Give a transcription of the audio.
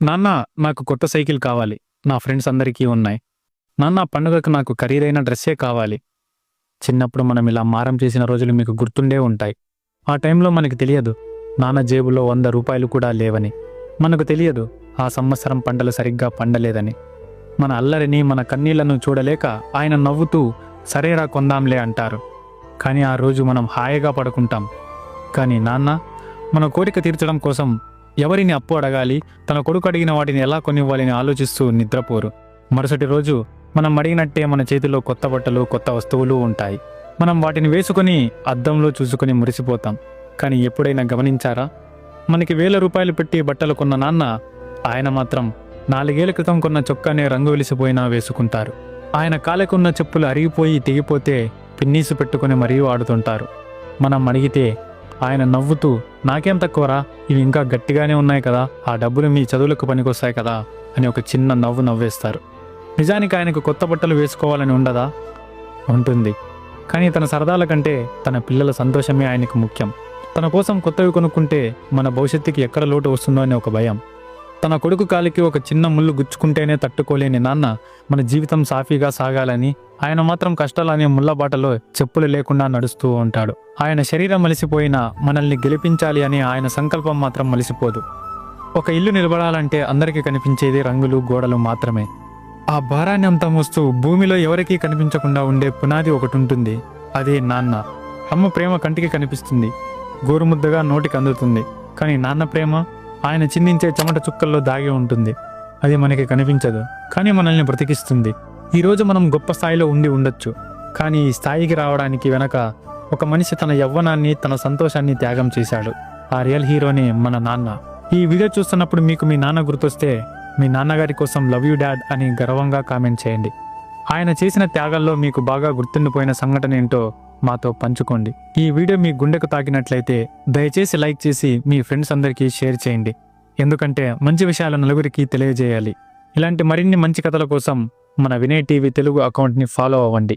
నాన్న, నాకు కొత్త సైకిల్ కావాలి. నా ఫ్రెండ్స్ అందరికీ ఉన్నాయి. నాన్న, పండుగకు నాకు ఖరీదైన డ్రెస్సే కావాలి. చిన్నప్పుడు మనం ఇలా మారం చేసిన రోజులు మీకు గుర్తుండే ఉంటాయి. ఆ టైంలో మనకు తెలియదు నాన్న జేబులో 100 రూపాయలు కూడా లేవని. మనకు తెలియదు ఆ సంవత్సరం పంటలు సరిగ్గా పండలేదని. మన అల్లరిని, మన కన్నీళ్లను చూడలేక ఆయన నవ్వుతూ సరేరా కొందాంలే అంటారు. కానీ ఆ రోజు మనం హాయిగా పడుకుంటాం. కానీ నాన్న మన కోరిక తీర్చడం కోసం ఎవరిని అప్పు అడగాలి, తన కొడుకు అడిగిన వాటిని ఎలా కొనివ్వాలని ఆలోచిస్తూ నిద్రపోరు. మరుసటి రోజు మనం అడిగినట్టే మన చేతిలో కొత్త బట్టలు, కొత్త వస్తువులు ఉంటాయి. మనం వాటిని వేసుకొని అద్దంలో చూసుకొని మురిసిపోతాం. కానీ ఎప్పుడైనా గమనించారా, మనకి 1000 రూపాయలు పెట్టి బట్టలు కొన్న నాన్న, ఆయన మాత్రం 4 ఏళ్ల క్రితం కొన్న చొక్కానే రంగు వెలిసిపోయినా వేసుకుంటారు. ఆయన కాలకున్న చెప్పులు అరిగిపోయి తెగిపోతే పిన్నీసు పెట్టుకుని మరీ వాడుతుంటారు. మనం అడిగితే ఆయన నవ్వుతూ, నాకేం తక్కువరా, ఇవి ఇంకా గట్టిగానే ఉన్నాయి కదా, ఆ డబ్బులు మీ చదువులకు పనికొస్తాయి కదా అని ఒక చిన్న నవ్వు నవ్వేస్తారు. నిజానికి ఆయనకు కొత్త బట్టలు వేసుకోవాలని ఉండదా? ఉంటుంది. కానీ తన సరదాల కంటే తన పిల్లల సంతోషమే ఆయనకు ముఖ్యం. తన కోసం కొత్తవి కొనుక్కుంటే మన భవిష్యత్తుకి ఎక్కడ లోటు వస్తుందో అని ఒక భయం. తన కొడుకు కాలికి ఒక చిన్న ముళ్ళు గుచ్చుకుంటేనే తట్టుకోలేని నాన్న మన జీవితం సాఫీగా సాగాలని, ఆయన మాత్రం కష్టాలనే ముళ్ళబాటలో చెప్పులు లేకుండా నడుస్తూ ఉంటాడు. ఆయన శరీరం మలిసిపోయినా మనల్ని గెలిపించాలి అని ఆయన సంకల్పం మాత్రం మలిసిపోదు. ఒక ఇల్లు నిలబడాలంటే అందరికీ కనిపించేది రంగులు, గోడలు మాత్రమే. ఆ భారాన్ని అంతా మోస్తూ భూమిలో ఎవరికీ కనిపించకుండా ఉండే పునాది ఒకటి ఉంటుంది. అదే నాన్న. అమ్మ ప్రేమ కంటికి కనిపిస్తుంది, గోరుముద్దగా నోటికి అందుతుంది. కానీ నాన్న ప్రేమ ఆయన చిందించే చెమట చుక్కల్లో దాగి ఉంటుంది. అది మనకి కనిపించదు, కానీ మనల్ని బ్రతికిస్తుంది. ఈరోజు మనం గొప్ప స్థాయిలో ఉండి ఉండొచ్చు, కానీ ఈ స్థాయికి రావడానికి వెనక ఒక మనిషి తన యవ్వనాన్ని, తన సంతోషాన్ని త్యాగం చేశాడు. ఆ రియల్ హీరోనే మన నాన్న. ఈ వీడియో చూస్తున్నప్పుడు మీకు మీ నాన్న గుర్తొస్తే మీ నాన్నగారి కోసం లవ్ యూ డాడ్ అని గర్వంగా కామెంట్ చేయండి. ఆయన చేసిన త్యాగాల్లో మీకు బాగా గుర్తుండిపోయిన సంఘటన ఏంటో మాతో పంచుకోండి. ఈ వీడియో మీ గుండెకు తాకినట్లయితే దయచేసి లైక్ చేసి మీ ఫ్రెండ్స్ అందరికీ షేర్ చేయండి. ఎందుకంటే మంచి విషయాలు నలుగురికి తెలియజేయాలి. ఇలాంటి మరిన్ని మంచి కథల కోసం మన వినయ్ టీవీ తెలుగు అకౌంట్ని ఫాలో అవ్వండి.